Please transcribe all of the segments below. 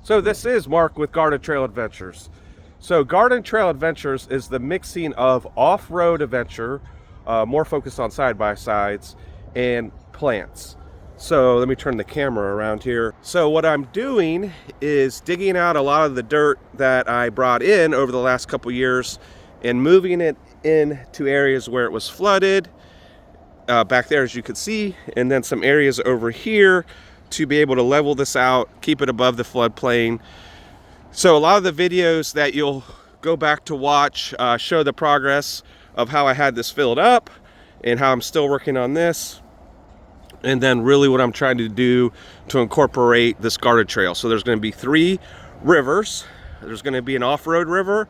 So this is Mark with Garden Trail Adventures. So Garden Trail Adventures is the mixing of off-road adventure, more focused on side-by-sides, and plants. So let me turn the camera around here. So what I'm doing is digging out a lot of the dirt that I brought in over the last couple years and moving it into areas where it was flooded, back there as you can see, and then some areas over here to be able to level this out, keep it above the floodplain. So a lot of the videos that you'll go back to watch show the progress of how I had this filled up and how I'm still working on this. And then really what I'm trying to do to incorporate this garden trail. So there's going to be 3 rivers. There's going to be an off-road river,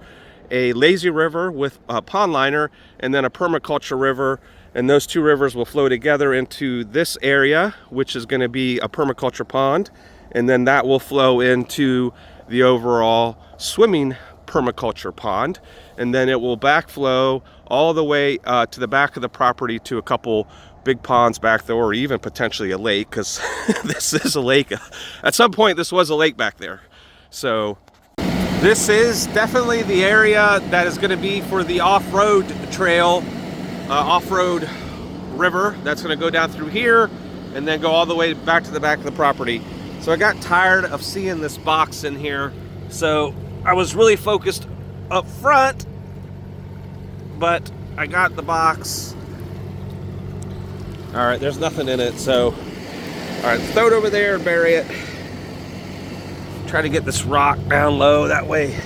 a lazy river with a pond liner, and then a permaculture river. And those 2 rivers will flow together into this area, which is going to be a permaculture pond. And then that will flow into the overall swimming permaculture pond. And then it will backflow all the way to the back of the property to a couple big ponds back there, or even potentially a lake, because this is a lake. At some point, this was a lake back there. So this is definitely the area that is going to be for the off-road trail. Off-road river that's going to go down through here and then go all the way back to the back of the property. So I got tired of seeing this box in here, so I was really focused up front, but I got the box. All right, there's nothing in it, so all right, throw it over there and bury it. Try to get this rock down low, that way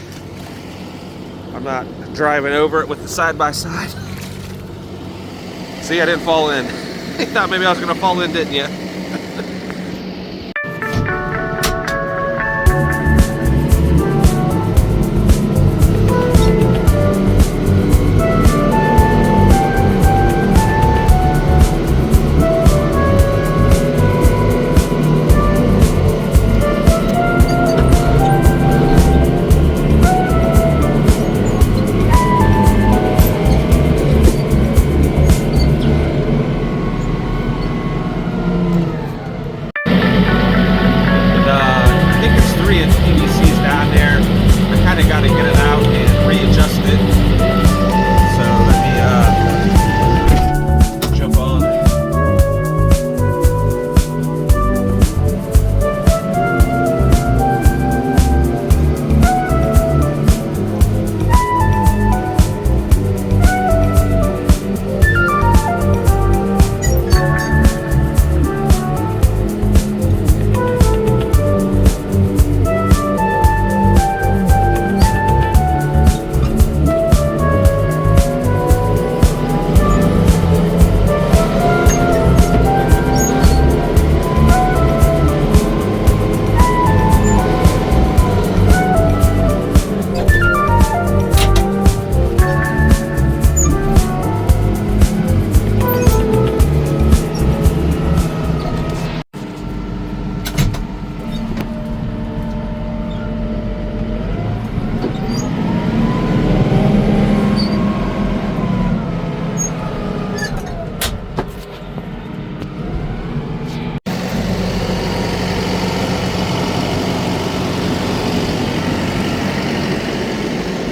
I'm not driving over it with the side-by-side. See, I didn't fall in. You thought maybe I was gonna fall in, didn't you?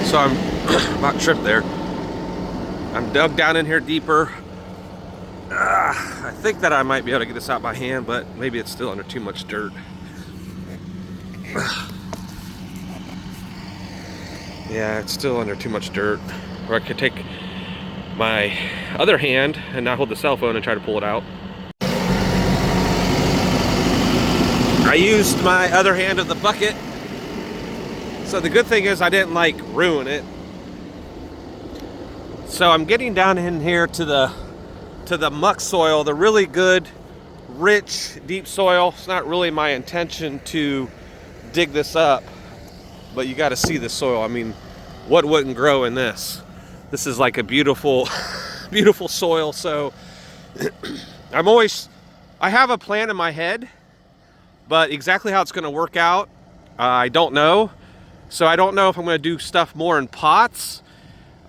So I'm about tripped there. I'm dug down in here deeper. I think that I might be able to get this out by hand, but maybe it's still under too much dirt. Yeah, it's still under too much dirt. Or I could take my other hand and not hold the cell phone and try to pull it out. I used my other hand of the bucket. So the good thing is I didn't like ruin it. So I'm getting down in here to the muck soil, the really good, rich, deep soil. It's not really my intention to dig this up, but you got to see the soil. I mean, what wouldn't grow in this? This is like a beautiful, beautiful soil. So I have a plan in my head, but exactly how it's going to work out, I don't know. So I don't know if I'm going to do stuff more in pots,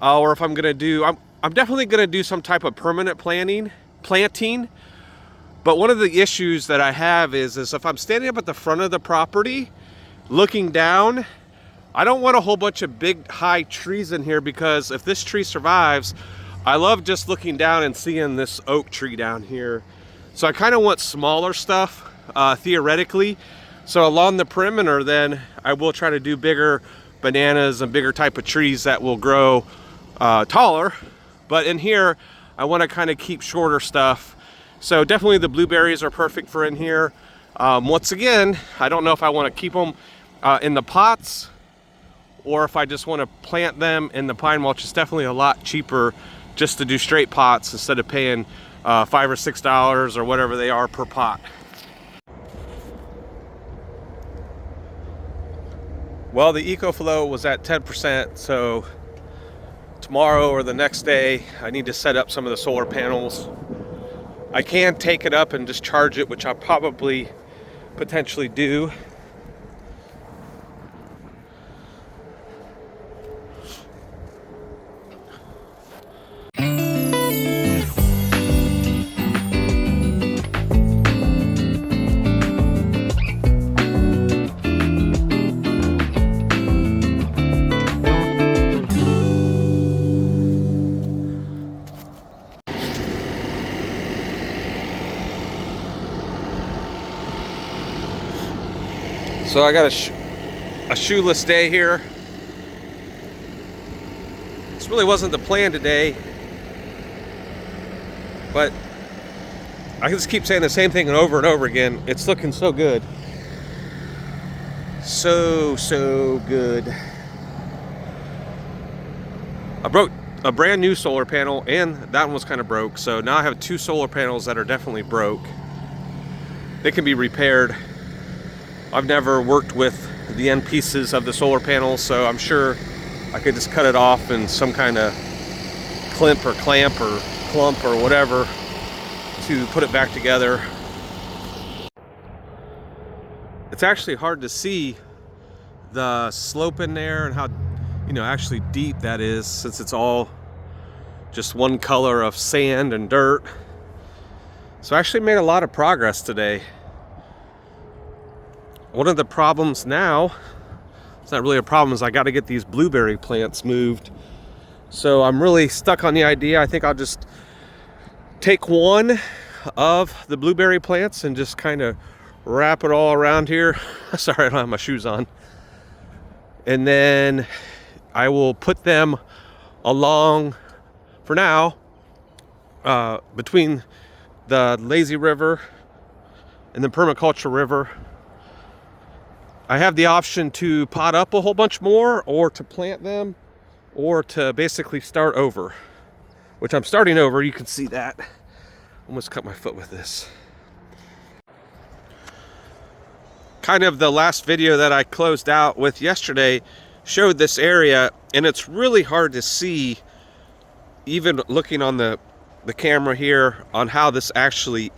or if I'm going to do, I'm definitely going to do some type of permanent planting. But one of the issues that I have is if I'm standing up at the front of the property, looking down, I don't want a whole bunch of big high trees in here, because if this tree survives, I love just looking down and seeing this oak tree down here. So I kind of want smaller stuff, theoretically. So along the perimeter, then I will try to do bigger bananas and bigger type of trees that will grow taller. But in here, I want to kind of keep shorter stuff. So definitely the blueberries are perfect for in here. Once again, I don't know if I want to keep them in the pots, or if I just want to plant them in the pine mulch. It's definitely a lot cheaper just to do straight pots instead of paying $5 or $6 or whatever they are per pot. Well, the EcoFlow was at 10%, so tomorrow or the next day I need to set up some of the solar panels. I can take it up and just charge it, which I'll probably potentially do. So I got a shoeless day here. This really wasn't the plan today, but I just keep saying the same thing over and over again. It's looking so good. So good. I broke a brand new solar panel, and that one was kind of broke. So now I have 2 solar panels that are definitely broke. They can be repaired. I've never worked with the end pieces of the solar panels, so I'm sure I could just cut it off in some kind of clamp or clump or whatever to put it back together. It's actually hard to see the slope in there and how, actually deep that is, since it's all just one color of sand and dirt. So I actually made a lot of progress today. One of the problems now, it's not really a problem, is I got to get these blueberry plants moved. So I'm really stuck on the idea. I think I'll just take one of the blueberry plants and just kind of wrap it all around here. Sorry, I don't have my shoes on. And then I will put them along, for now, between the lazy river and the Permaculture River. I have the option to pot up a whole bunch more, or to plant them, or to basically start over, which I'm starting over. You can see that. Almost cut my foot with this. Kind of the last video that I closed out with yesterday showed this area, and it's really hard to see, even looking on the camera here, on how this actually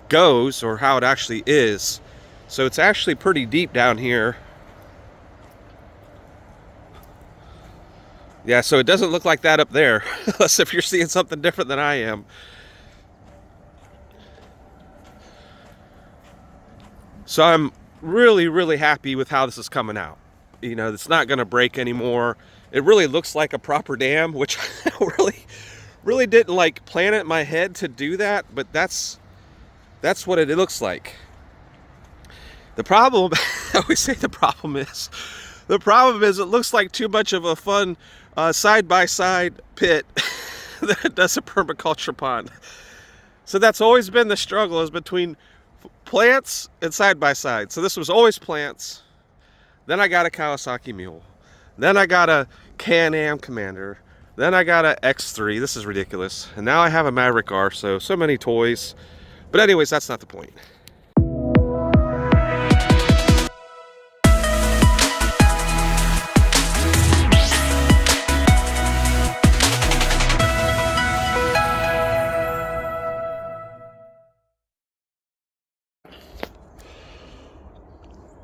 goes or how it actually is. So it's actually pretty deep down here. Yeah, so it doesn't look like that up there, unless if you're seeing something different than I am. So I'm really happy with how this is coming out. It's not going to break anymore. It really looks like a proper dam, which I really didn't plan it in my head to do that, but that's what it looks like. The problem, I always say the problem is it looks like too much of a fun side-by-side pit that it does a permaculture pond. So that's always been the struggle, is between plants and side-by-side. So this was always plants. Then I got a Kawasaki Mule. Then I got a Can-Am Commander. Then I got a X3. This is ridiculous. And now I have a Maverick R. So many toys. But anyways, that's not the point.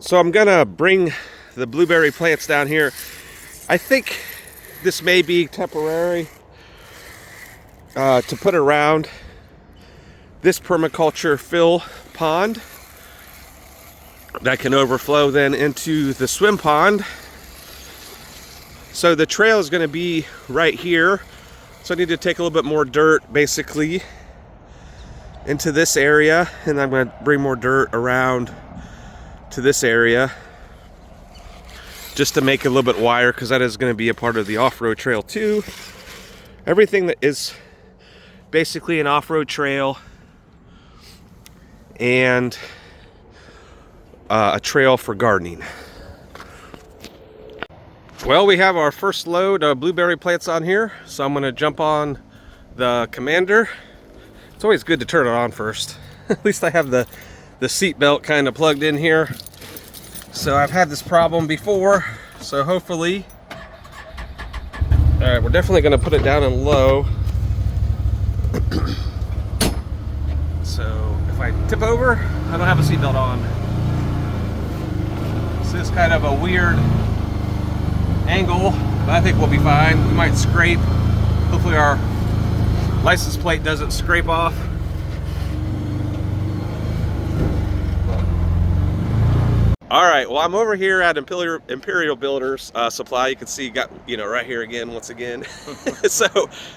So I'm gonna bring the blueberry plants down here. I think this may be temporary to put around this permaculture fill pond. that can overflow then into the swim pond. So the trail is going to be right here. So I need to take a little bit more dirt basically into this area, and I'm going to bring more dirt around to this area just to make it a little bit wider, because that is going to be a part of the off-road trail too. Everything that is basically an off-road trail and a trail for gardening. Well, we have our first load of blueberry plants on here, so I'm going to jump on the Commander. It's always good to turn it on first. At least I have the seat belt kind of plugged in here. So I've had this problem before, so hopefully... Alright, we're definitely going to put it down in low. So if I tip over, I don't have a seat belt on. This is kind of a weird angle, but I think we'll be fine. We might scrape. Hopefully our license plate doesn't scrape off. All right, well, I'm over here at Imperial Builders Supply. You can see, got, you know, right here again, once again. So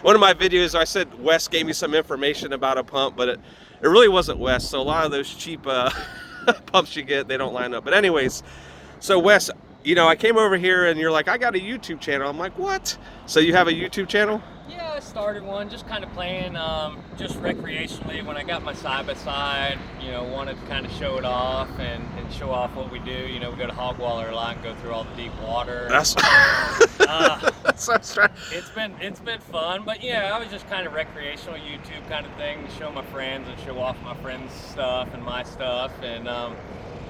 one of my videos, I said Wes gave me some information about a pump, but it really wasn't Wes. So a lot of those cheap pumps you get, they don't line up. But anyways, so Wes, you know, I came over here and you're like, I got a YouTube channel. I'm like, what? So you have a YouTube channel? Yeah, I started one, just kind of playing, just recreationally. When I got my side-by-side, you know, wanted to kind of show it off and show off what we do. You know, we go to Hogwaller a lot and go through all the deep water. That's it's been fun, but yeah, I was just kind of recreational YouTube kind of thing, to show my friends and show off my friends' stuff and my stuff, and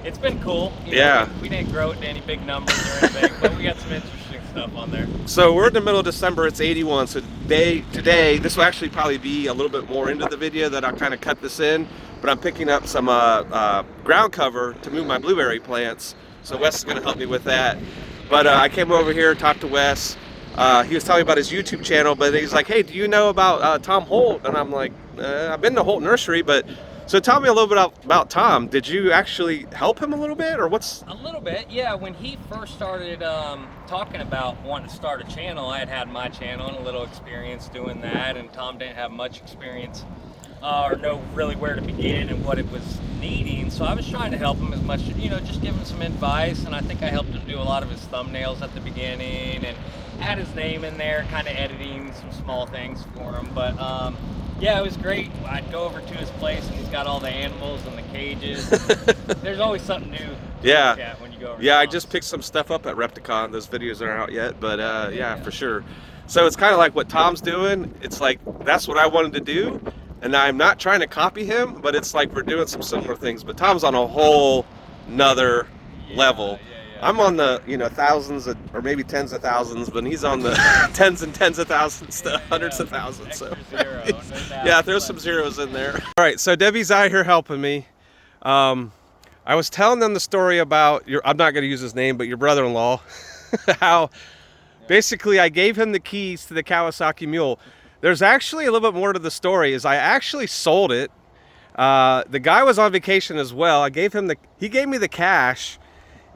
it's been cool. You know, we didn't grow it to any big numbers or anything, but we got some interesting stuff on there. So we're in the middle of December, it's 81, so today, this will actually probably be a little bit more into the video that I'll kind of cut this in, but I'm picking up some ground cover to move my blueberry plants, so Wes is going to help me with that. But I came over here, talked to Wes. He was telling me about his YouTube channel, but he's like, hey, do you know about Tom Holt? And I'm like, I've been to Holt Nursery, but... So tell me a little bit about Tom. Did you actually help him a little bit, or what's... A little bit, yeah. When he first started talking about wanting to start a channel, I had my channel and a little experience doing that, and Tom didn't have much experience or know really where to begin and what it was needing. So I was trying to help him as much, you know, just give him some advice, and I think I helped him do a lot of his thumbnails at the beginning and add his name in there, kind of editing some small things for him. But yeah, it was great. I'd go over to his place and he's got all the animals and the cages. There's always something new to look at when you go over. Yeah, I just picked some stuff up at Repticon. Those videos aren't out yet, but yeah, for sure. So it's kind of like what Tom's doing. It's like, that's what I wanted to do. And I'm not trying to copy him, but it's like we're doing some similar things. But Tom's on a whole nother level. I'm on the, you know, thousands or maybe tens of thousands, but he's on the tens and tens of thousands to hundreds of thousands. So yeah, throw some zeros in there. All right, so Debbie's out here helping me. I was telling them the story about I'm not going to use his name, but your brother-in-law, how basically I gave him the keys to the Kawasaki Mule. There's actually a little bit more to the story. Is I actually sold it. The guy was on vacation as well. He gave me the cash.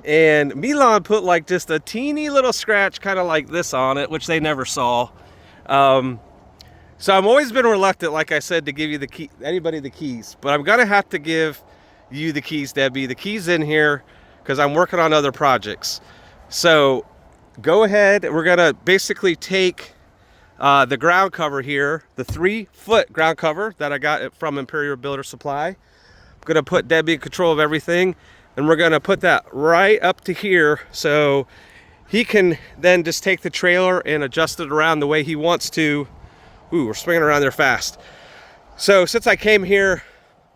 And Milan put like just a teeny little scratch kind of like this on it, which they never saw. So I've always been reluctant, like I said, to give you anybody the keys. But I'm going to have to give you the keys, Debbie. The keys in here because I'm working on other projects. So go ahead. We're going to basically take the ground cover here, the 3-foot ground cover that I got from Imperial Builder Supply. I'm going to put Debbie in control of everything. And we're going to put that right up to here so he can then just take the trailer and adjust it around the way he wants to. Ooh, we're swinging around there fast. So since I came here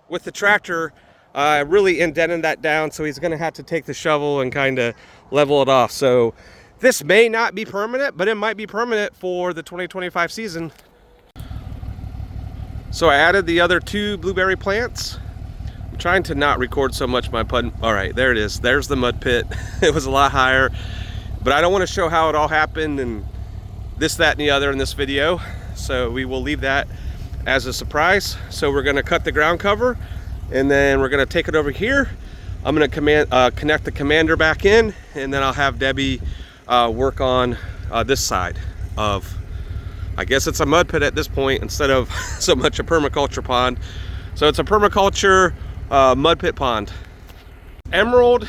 with the tractor, I really indented that down, so he's going to have to take the shovel and kind of level it off. So this may not be permanent, but it might be permanent for the 2025 season. So I added the other 2 blueberry plants. Trying to not record so much my putting. All right, there it is. There's the mud pit. It was a lot higher, but I don't want to show how it all happened and this, that, and the other in this video. So we will leave that as a surprise. So we're going to cut the ground cover and then we're going to take it over here, I'm going to connect the commander back in, and then I'll have Debbie work on this side of, I guess it's a mud pit at this point instead of so much a permaculture pond. So it's a permaculture mud pit pond. Emerald,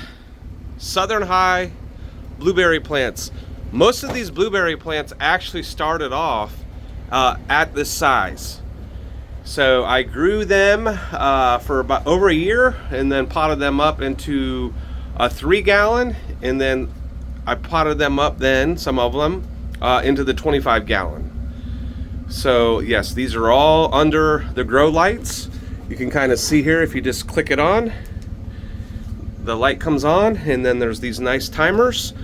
Southern High, blueberry plants. Most of these blueberry plants actually started off at this size. So I grew them for about over a year, and then potted them up into a 3-gallon, and then I potted them up then, some of them, into the 25-gallon. So yes, these are all under the grow lights. You can kind of see here if you just click it on, the light comes on, and then there's these nice timers.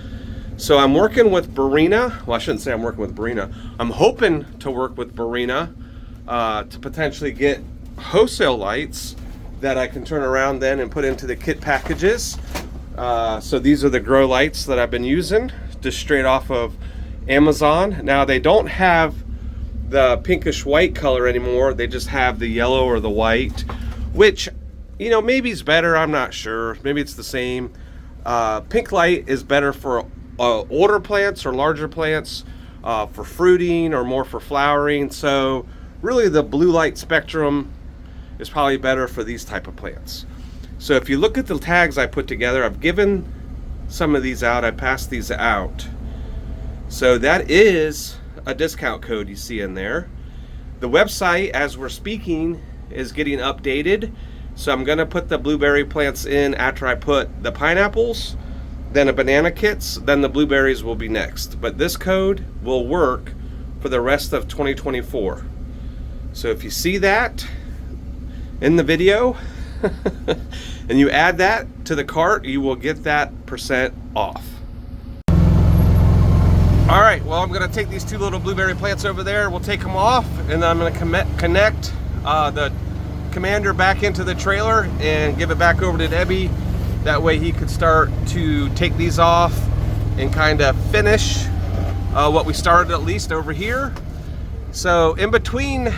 So I'm working with Barina. Well, I shouldn't say I'm working with Barina. I'm hoping to work with Barina to potentially get wholesale lights that I can turn around then and put into the kit packages. So these are the grow lights that I've been using, just straight off of Amazon. Now they don't have the pinkish white color anymore. They just have the yellow or the white, which, you know, maybe it's better. I'm not sure. Maybe it's the same. Pink light is better for older plants or larger plants, for fruiting or more for flowering. So really the blue light spectrum is probably better for these type of plants. So if you look at the tags I put together, I've given some of these out. I passed these out. So that is a discount code you see in there. The website, as we're speaking, is getting updated. So I'm gonna put the blueberry plants in after I put the pineapples, then the banana kits, then the blueberries will be next. But this code will work for the rest of 2024. So if you see that in the video and you add that to the cart, you will get that % off. All right, well, I'm gonna take these 2 little blueberry plants over there. We'll take them off, and then I'm gonna connect the commander back into the trailer and give it back over to Debbie. That way he could start to take these off and kind of finish what we started at least over here. So in between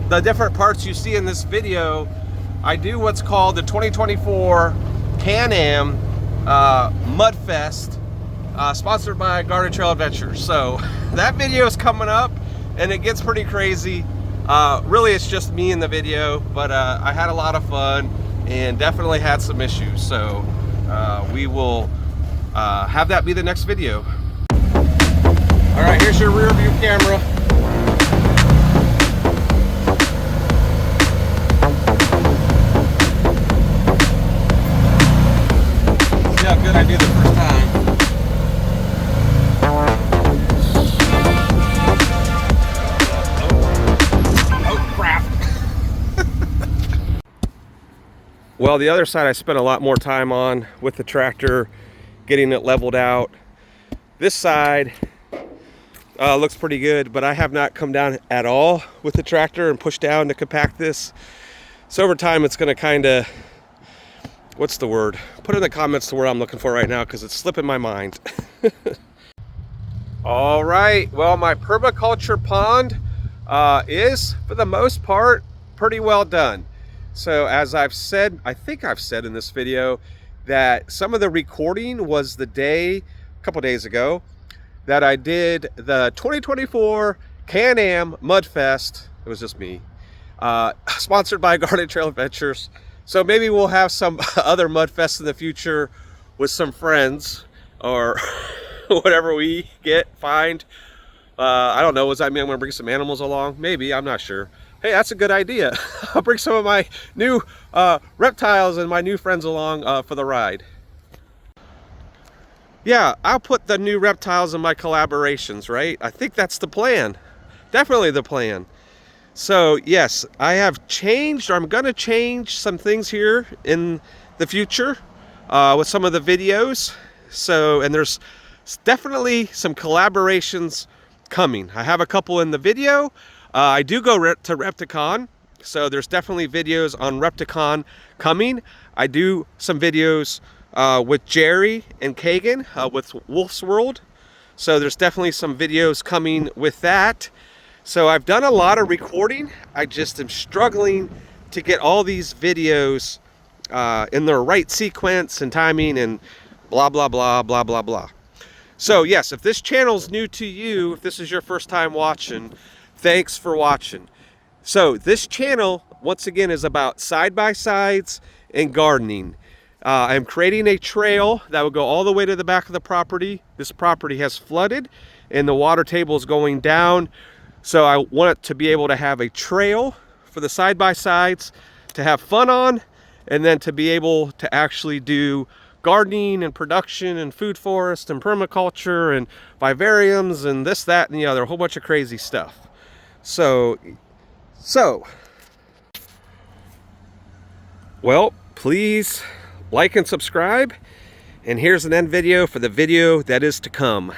the different parts you see in this video, I do what's called the 2024 Can-Am Mudfest, sponsored by Garden Trail Adventures. So that video is coming up, and it gets pretty crazy. Really, it's just me in the video, but I had a lot of fun and definitely had some issues. So we will have that be the next video. All right, here's your rear view camera. See how good I do the first time. Well, the other side I spent a lot more time on with the tractor, getting it leveled out. This side looks pretty good, but I have not come down at all with the tractor and pushed down to compact this. So over time it's gonna kind of, what's the word? Put in the comments the word I'm looking for right now, because it's slipping my mind. All right, well, my permaculture pond is, for the most part, pretty well done. So as I've said, I think I've said in this video, that some of the recording was the day, a couple days ago, that I did the 2024 Can-Am Mudfest. It was just me, sponsored by Garden Trail Adventures. So maybe we'll have some other Mudfests in the future with some friends, or whatever we find. I don't know, does that mean I'm gonna bring some animals along? Maybe, I'm not sure. Hey, that's a good idea. I'll bring some of my new reptiles and my new friends along for the ride. Yeah, I'll put the new reptiles in my collaborations, right? I think that's the plan. Definitely the plan. So yes, I have changed, or I'm gonna change some things here in the future with some of the videos. So, and there's definitely some collaborations coming. I have a couple in the video. I do go to Repticon, so there's definitely videos on Repticon coming. I do some videos with Jerry and Kagan with Wolf's World, so there's definitely some videos coming with that. So I've done a lot of recording. I just am struggling to get all these videos in the right sequence and timing and blah, blah, blah, blah, blah, blah. So yes, if this channel is new to you, if this is your first time watching, thanks for watching. So this channel, once again, is about side-by-sides and gardening. I'm creating a trail that will go all the way to the back of the property. This property has flooded and the water table is going down. So I want it to be able to have a trail for the side-by-sides to have fun on, and then to be able to actually do gardening and production and food forest and permaculture and vivariums and this, that, and the other, a whole bunch of crazy stuff. So, well, please like and subscribe, and here's an end video for the video that is to come.